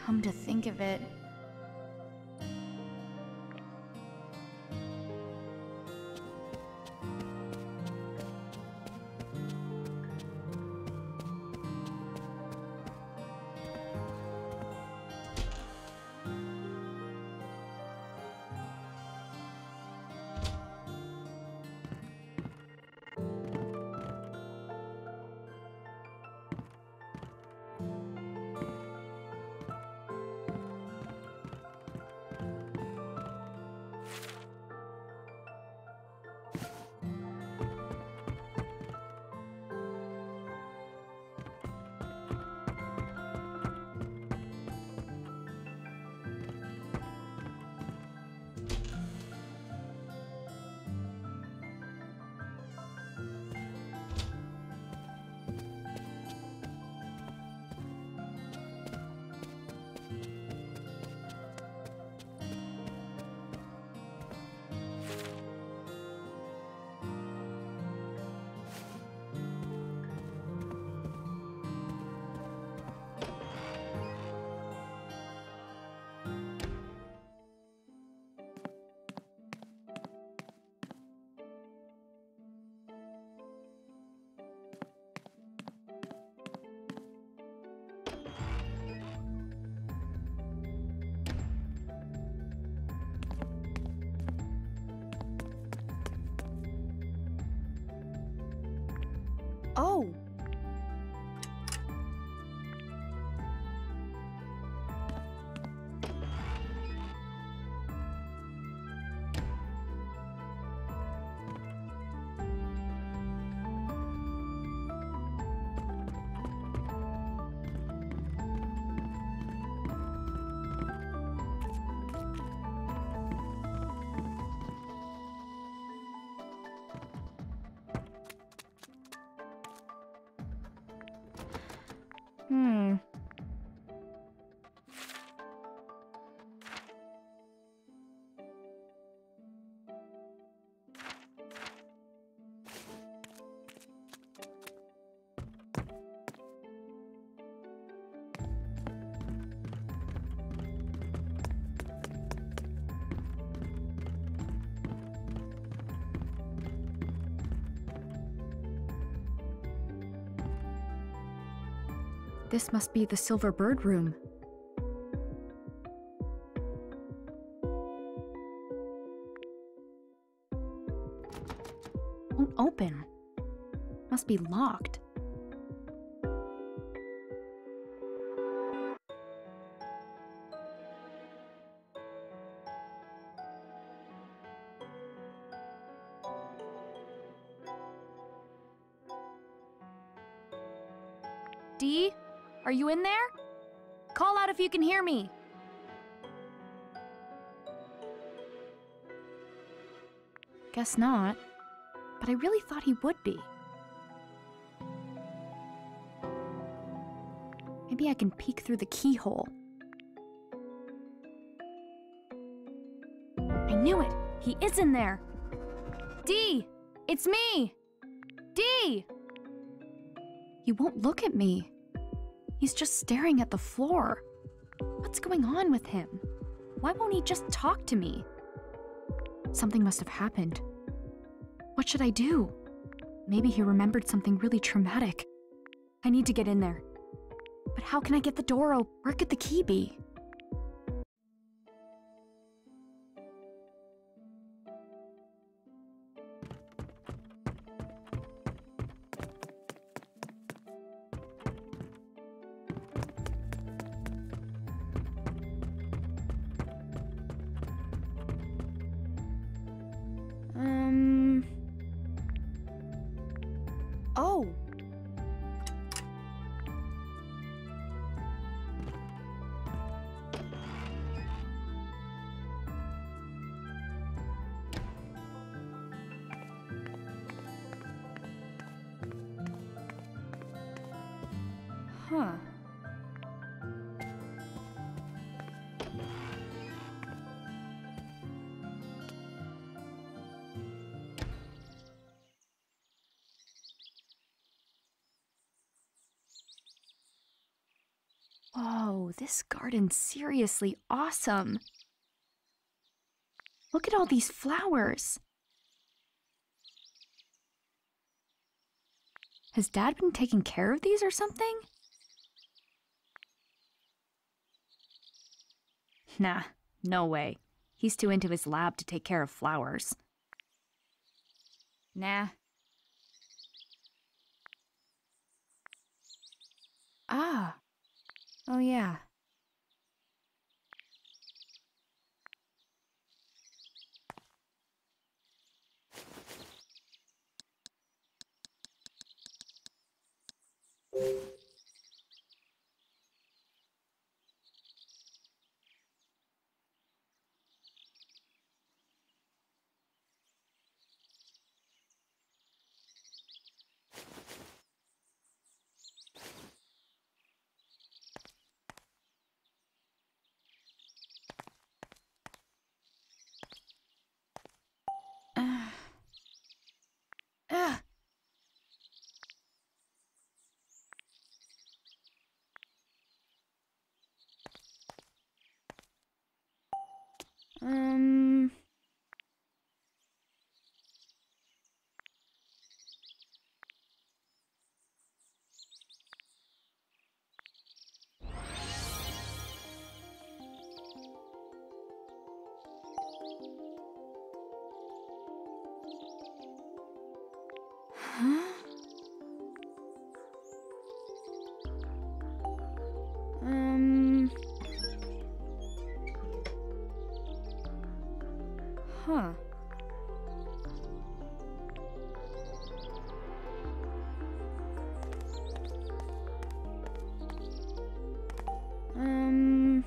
Come to think of it... Oh! This must be the Silver Bird room. Won't open. Must be locked. Dee? Are you in there? Call out if you can hear me. Guess not. But I really thought he would be. Maybe I can peek through the keyhole. I knew it! He is in there! Dee! It's me! Dee! He won't look at me. He's just staring at the floor. What's going on with him? Why won't he just talk to me? Something must have happened. What should I do? Maybe he remembered something really traumatic. I need to get in there. But how can I get the door open? Where could the key be? Oh! Huh. Whoa, this garden's seriously awesome. Look at all these flowers. Has Dad been taking care of these or something? Nah, no way. He's too into his lab to take care of flowers. Nah. Ah. Oh yeah. Ugh. Um... Huh? Huh. Um...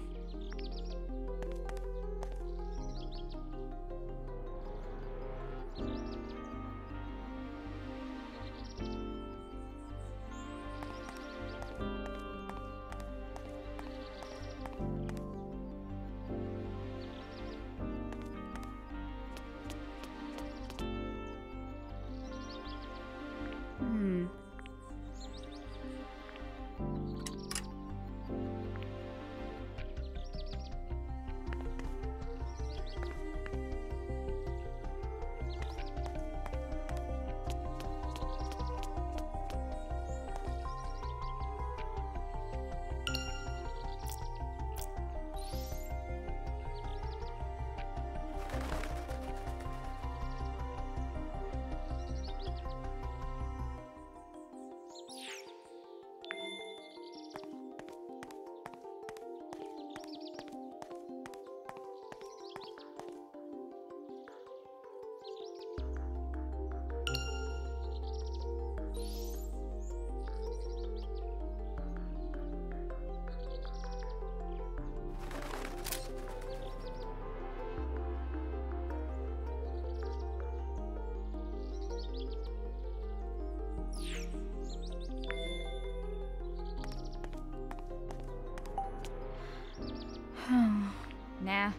Hmm. Nah.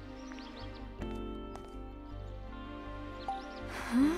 Huh?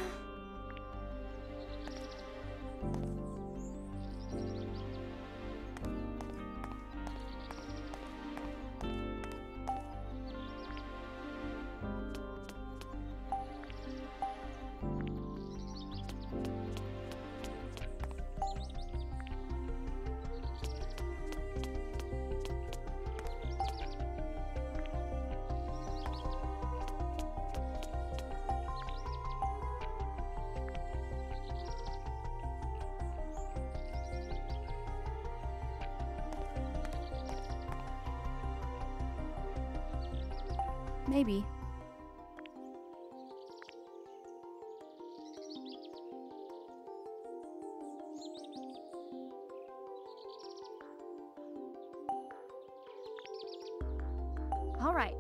Maybe. All right.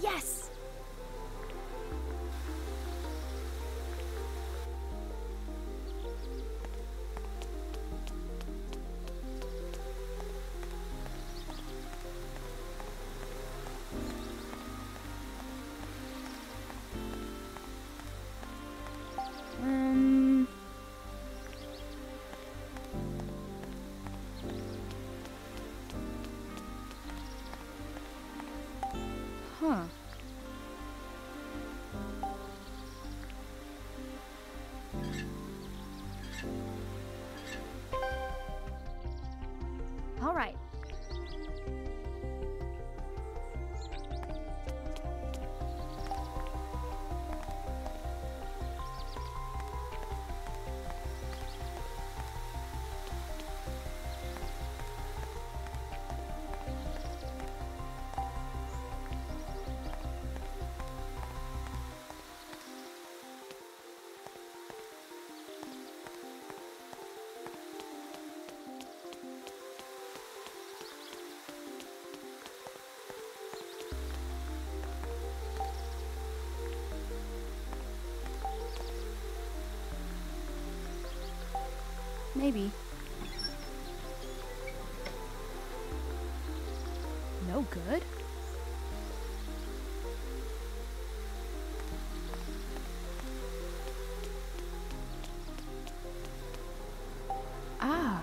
Yes! All right. Maybe. No good? Ah.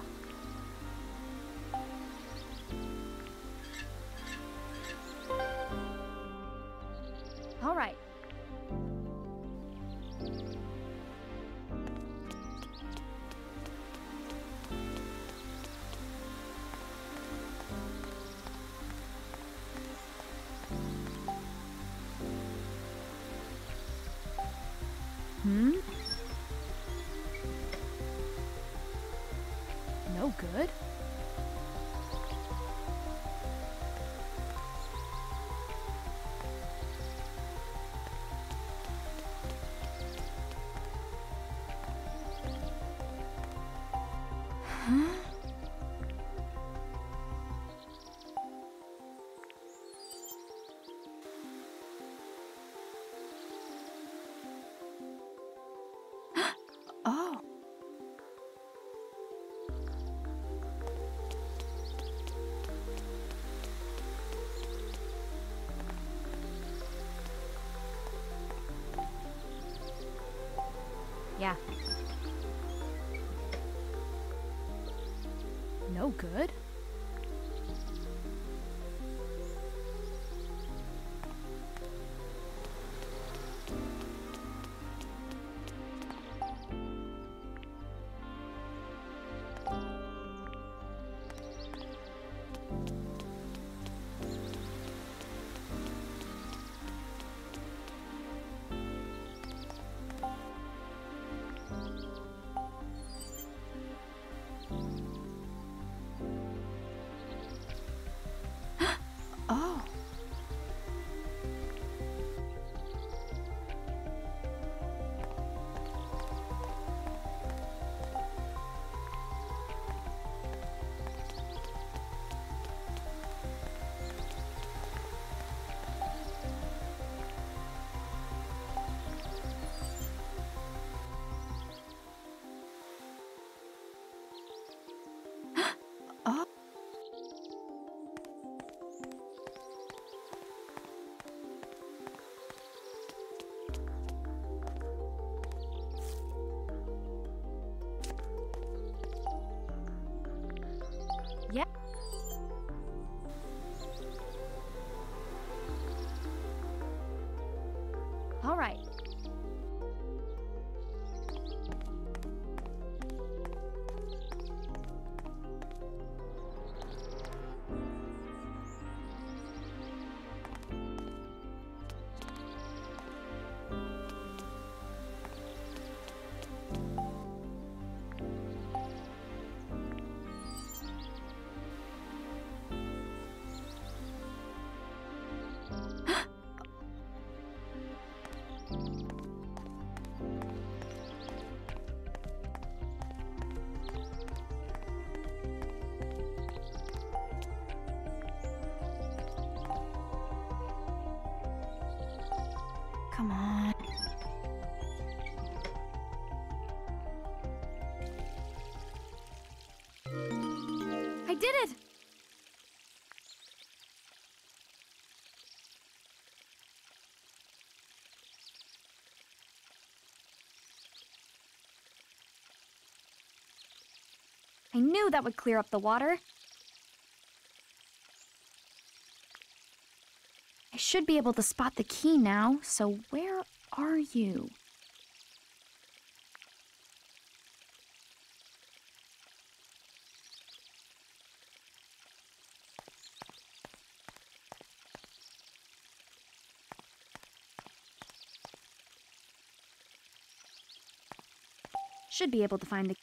All right. No good? Huh? Oh. Yeah. No good? Oh. Oh. Yeah. All right. Come on. I did it! I knew that would clear up the water. I should be able to spot the key now, so where are you? Should be able to find the...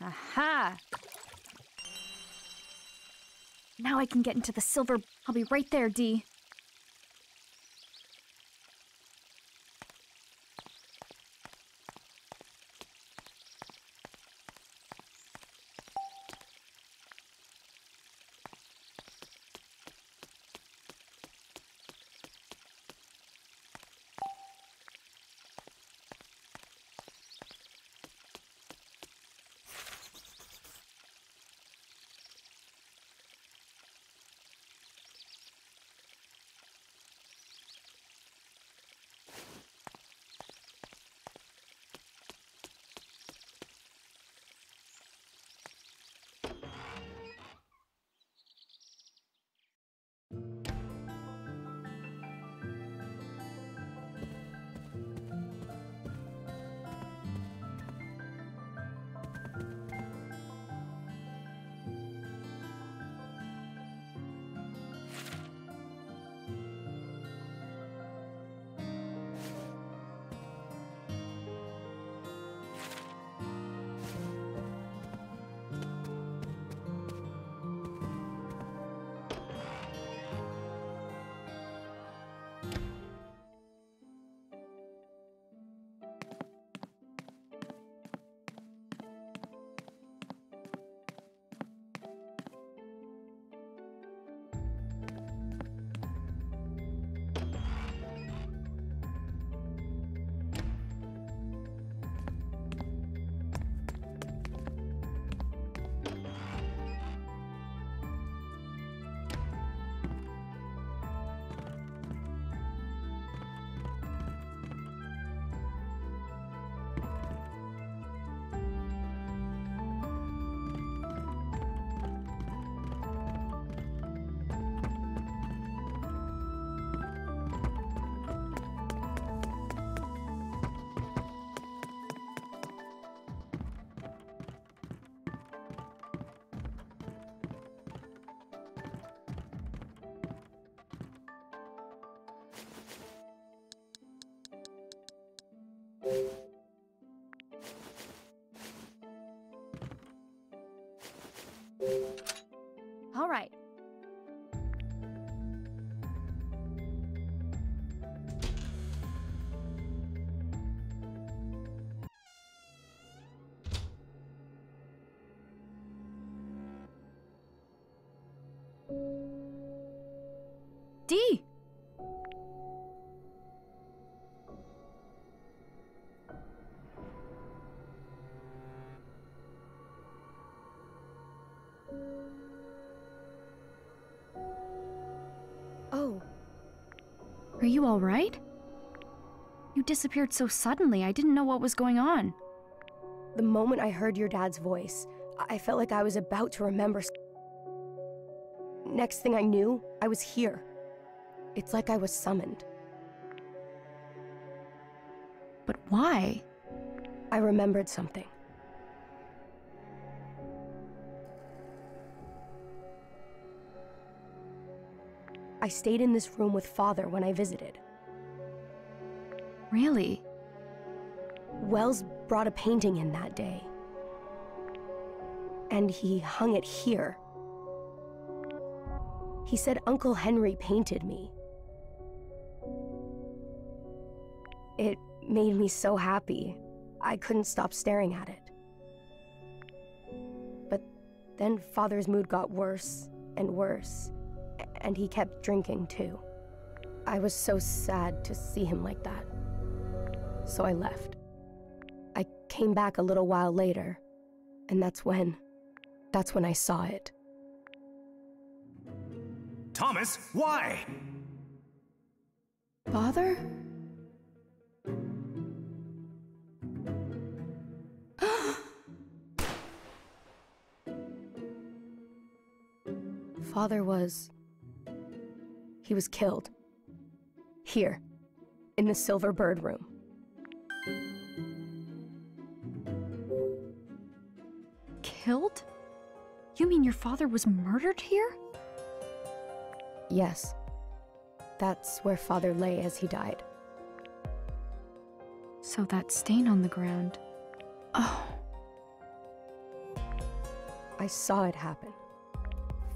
Aha! Now I can get into the silver... I'll be right there, Dee. All right. Dee! Oh. Are you all right? You disappeared so suddenly, I didn't know what was going on. The moment I heard your dad's voice, I felt like I was about to remember. Next thing I knew, I was here. It's like I was summoned. But why? I remembered something. I stayed in this room with Father when I visited. Really? Wells brought a painting in that day. And he hung it here. He said Uncle Henry painted me. It made me so happy. I couldn't stop staring at it. But then Father's mood got worse and worse, and he kept drinking too. I was so sad to see him like that. So I left. I came back a little while later, and that's when I saw it. Thomas, why? Father? Father he was killed. Here, in the Silver Bird room. Killed? You mean your father was murdered here? Yes. That's where Father lay as he died. So that stain on the ground. Oh. I saw it happen.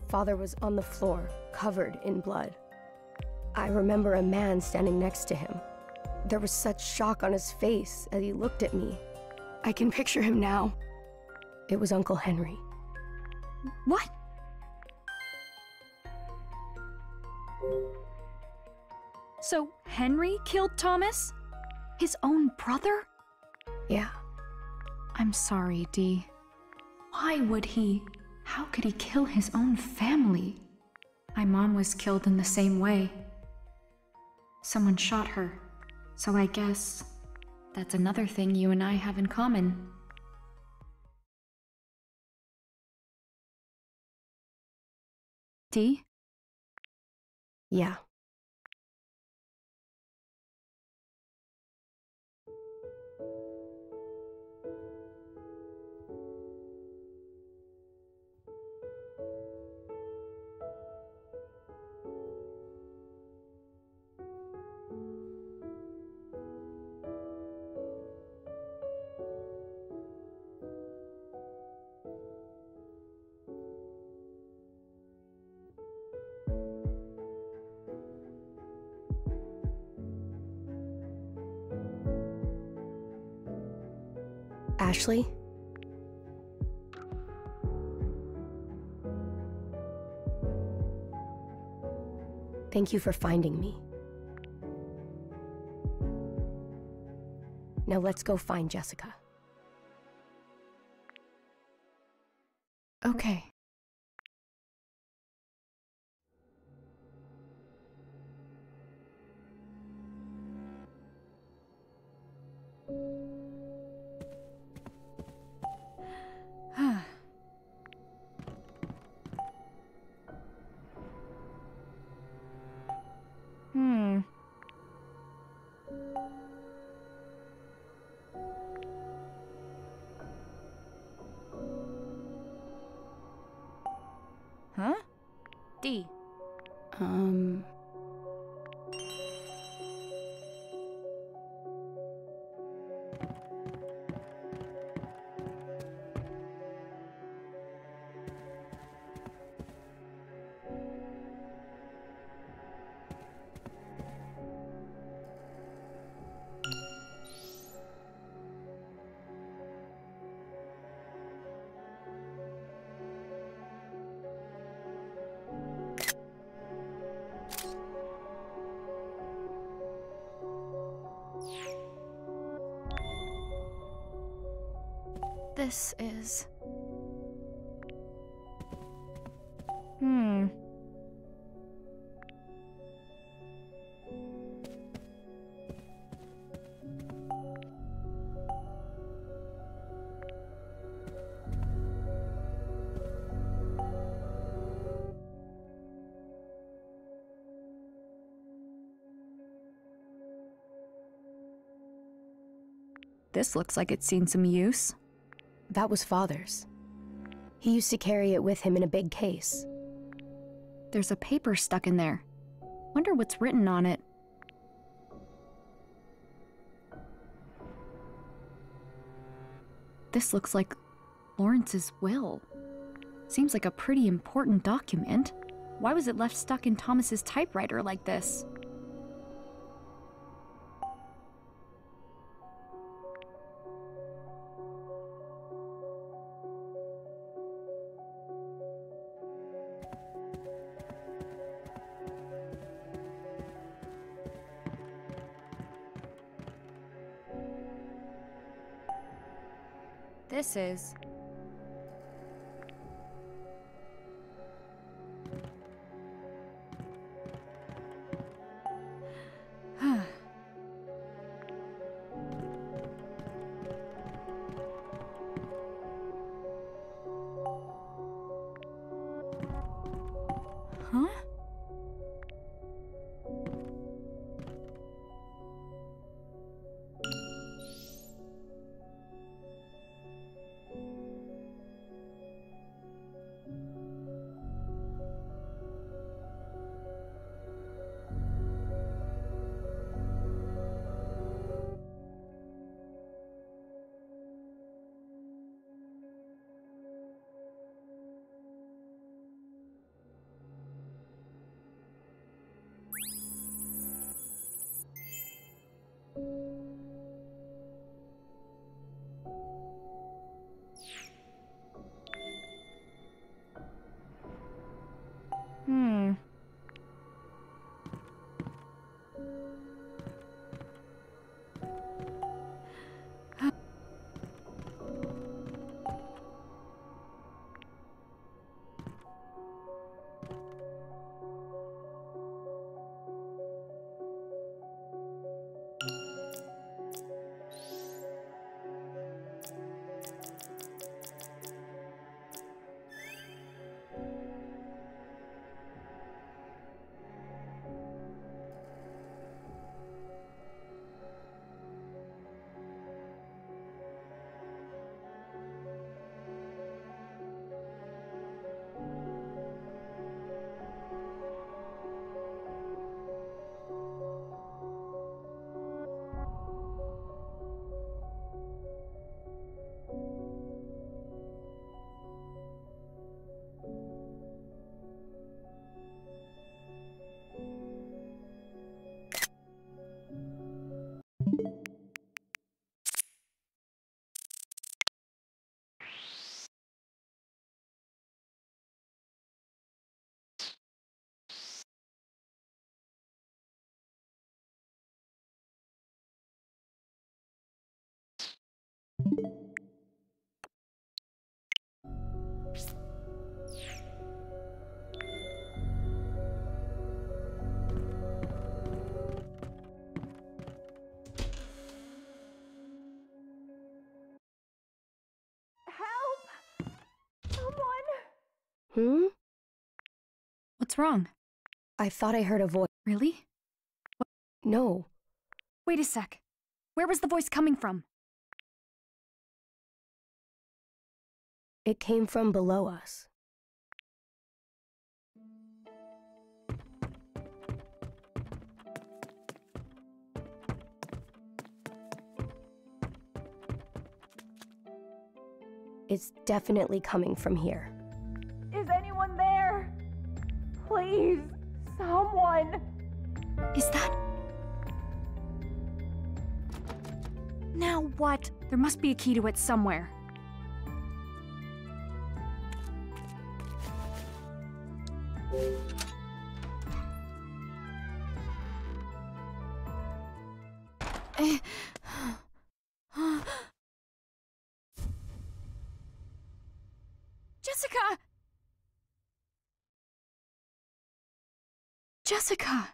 Father was on the floor, covered in blood. I remember a man standing next to him. There was such shock on his face as he looked at me. I can picture him now. It was Uncle Henry. What? So Henry killed Thomas? His own brother? Yeah. I'm sorry, Dee. Why would he? How could he kill his own family? My mom was killed in the same way. Someone shot her. So I guess that's another thing you and I have in common. Dee? Yeah. Ashley? Thank you for finding me. Now let's go find Jessica. Okay. Huh? Dee. This is... This looks like it's seen some use. That was Father's. He used to carry it with him in a big case. There's a paper stuck in there. Wonder what's written on it. This looks like Lawrence's will. Seems like a pretty important document. Why was it left stuck in Thomas's typewriter like this? This is... Huh? Hmm? What's wrong? I thought I heard a voice. Really? No. Wait a sec. Where was the voice coming from? It came from below us. It's definitely coming from here. Is anyone there? Please, someone. Is that... Now what? There must be a key to it somewhere. Jessica! Jessica!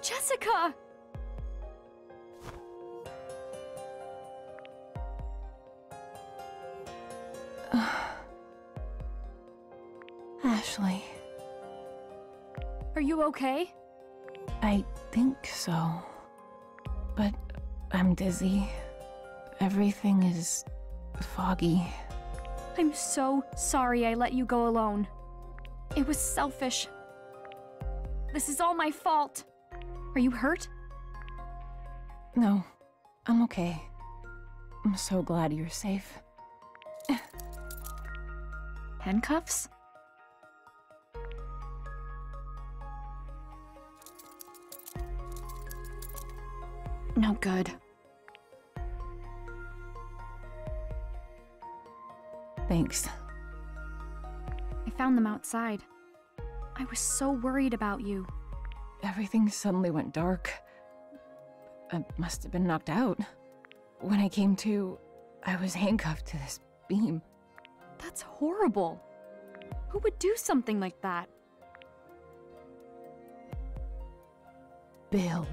Jessica! Ashley. Are you okay? I think so. But I'm dizzy. Everything is foggy. I'm so sorry I let you go alone. It was selfish. This is all my fault. Are you hurt? No, I'm okay. I'm so glad you're safe. Handcuffs? No good. Thanks. I found them outside. I was so worried about you. Everything suddenly went dark. I must have been knocked out. When I came to, I was handcuffed to this beam. That's horrible. Who would do something like that? Bill.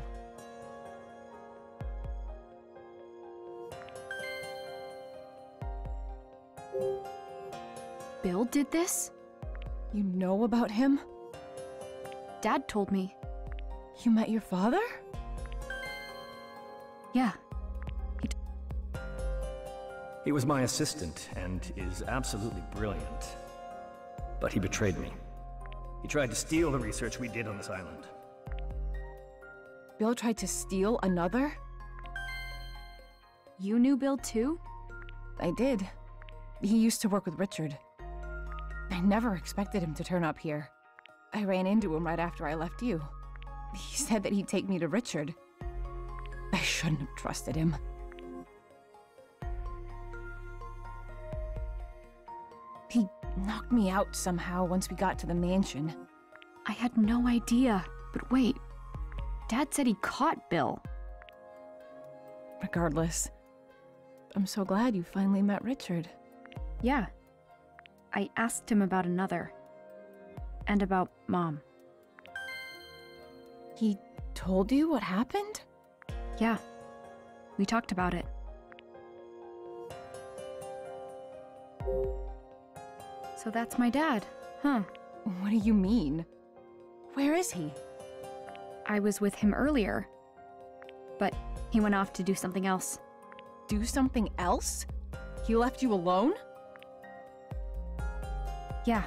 Bill did this? You know about him? Dad told me. You met your father? Yeah. He was my assistant and is absolutely brilliant. But he betrayed me. He tried to steal the research we did on this island. Bill tried to steal another? You knew Bill too? I did. He used to work with Richard. I never expected him to turn up here. I ran into him right after I left you. He said that he'd take me to Richard. I shouldn't have trusted him. He knocked me out somehow once we got to the mansion. I had no idea. But wait, Dad said he caught Bill. Regardless, I'm so glad you finally met Richard. Yeah. I asked him about another. And about Mom. He told you what happened? Yeah. We talked about it. So that's my dad, huh? What do you mean? Where is he? I was with him earlier. But he went off to do something else. Do something else? He left you alone? Yeah.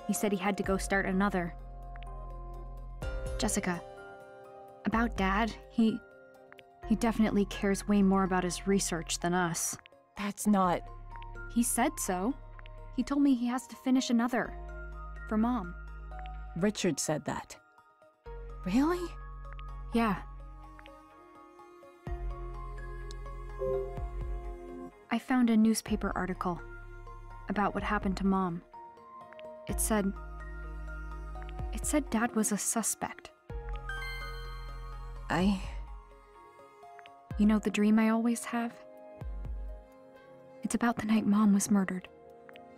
He said he had to go start another. Jessica, about Dad, he definitely cares way more about his research than us. That's not... He said so. He told me he has to finish another. For Mom. Richard said that. Really? Yeah. I found a newspaper article. about what happened to Mom. It said Dad was a suspect. You know the dream I always have? It's about the night Mom was murdered.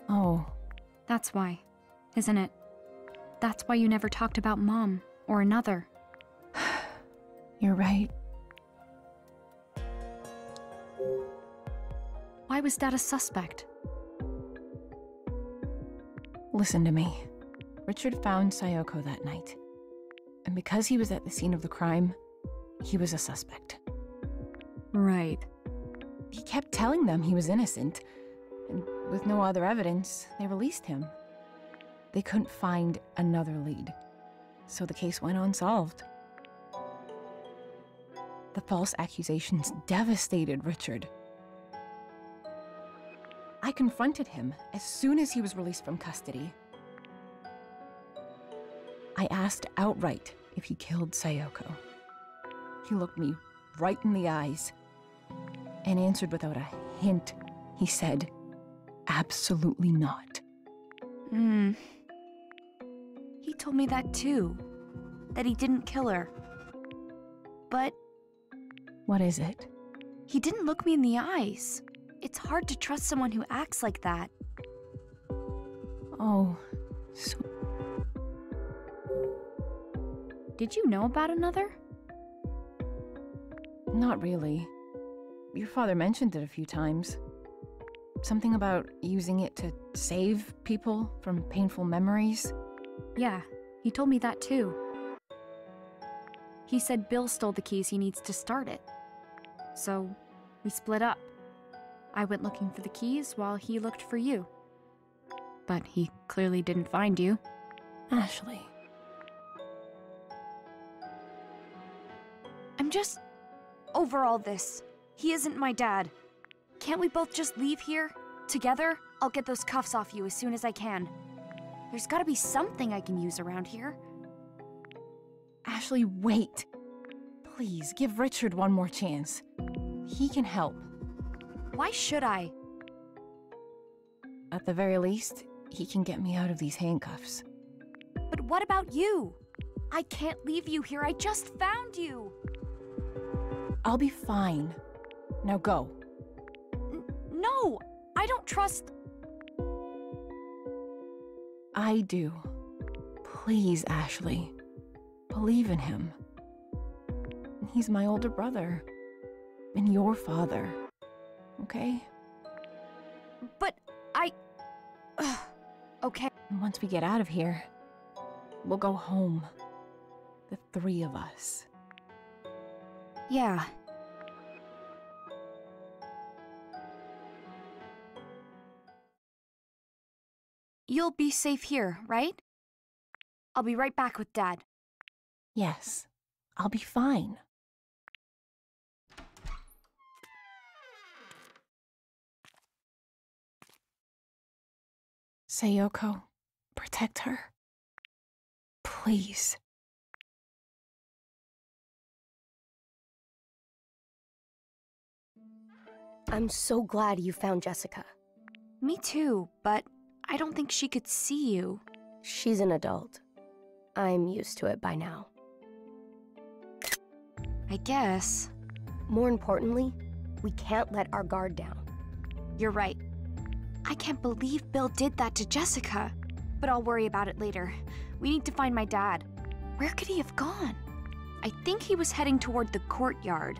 Oh. That's why, isn't it? That's why you never talked about Mom or another. You're right. Why was Dad a suspect? Listen to me. Richard found Sayoko that night. And because he was at the scene of the crime, he was a suspect. Right. He kept telling them he was innocent, and with no other evidence, they released him. They couldn't find another lead, so the case went unsolved. The false accusations devastated Richard. I confronted him as soon as he was released from custody. I asked outright if he killed Sayoko. He looked me right in the eyes and answered without a hint. He said, "Absolutely not." He told me that too. That he didn't kill her. But What is it? he didn't look me in the eyes. It's hard to trust someone who acts like that. Oh, Did you know about another? not really. Your father mentioned it a few times. Something about using it to save people from painful memories. Yeah, he told me that too. He said Bill stole the keys he needs to start it. So, we split up. I went looking for the keys while he looked for you. But he clearly didn't find you. Ashley. I'm just over all this. He isn't my dad. Can't we both just leave here? Together? I'll get those cuffs off you as soon as I can. There's gotta be something I can use around here. Ashley, wait. Please, give Richard one more chance. He can help. Why should I? At the very least, he can get me out of these handcuffs. But what about you? I can't leave you here. I just found you. I'll be fine. Now go. No, I don't trust... I do. Please, Ashley. Believe in him. He's my older brother. And your father. Okay? But I... Okay. And once we get out of here, we'll go home. The three of us. Yeah. You'll be safe here, right? I'll be right back with Dad. Yes, I'll be fine. Sayoko, protect her. Please. I'm so glad you found Jessica. Me too, but I don't think she could see you. She's an adult. I'm used to it by now. I guess. More importantly, we can't let our guard down. You're right. I can't believe Bill did that to Jessica. But I'll worry about it later. We need to find my dad. Where could he have gone? I think he was heading toward the courtyard.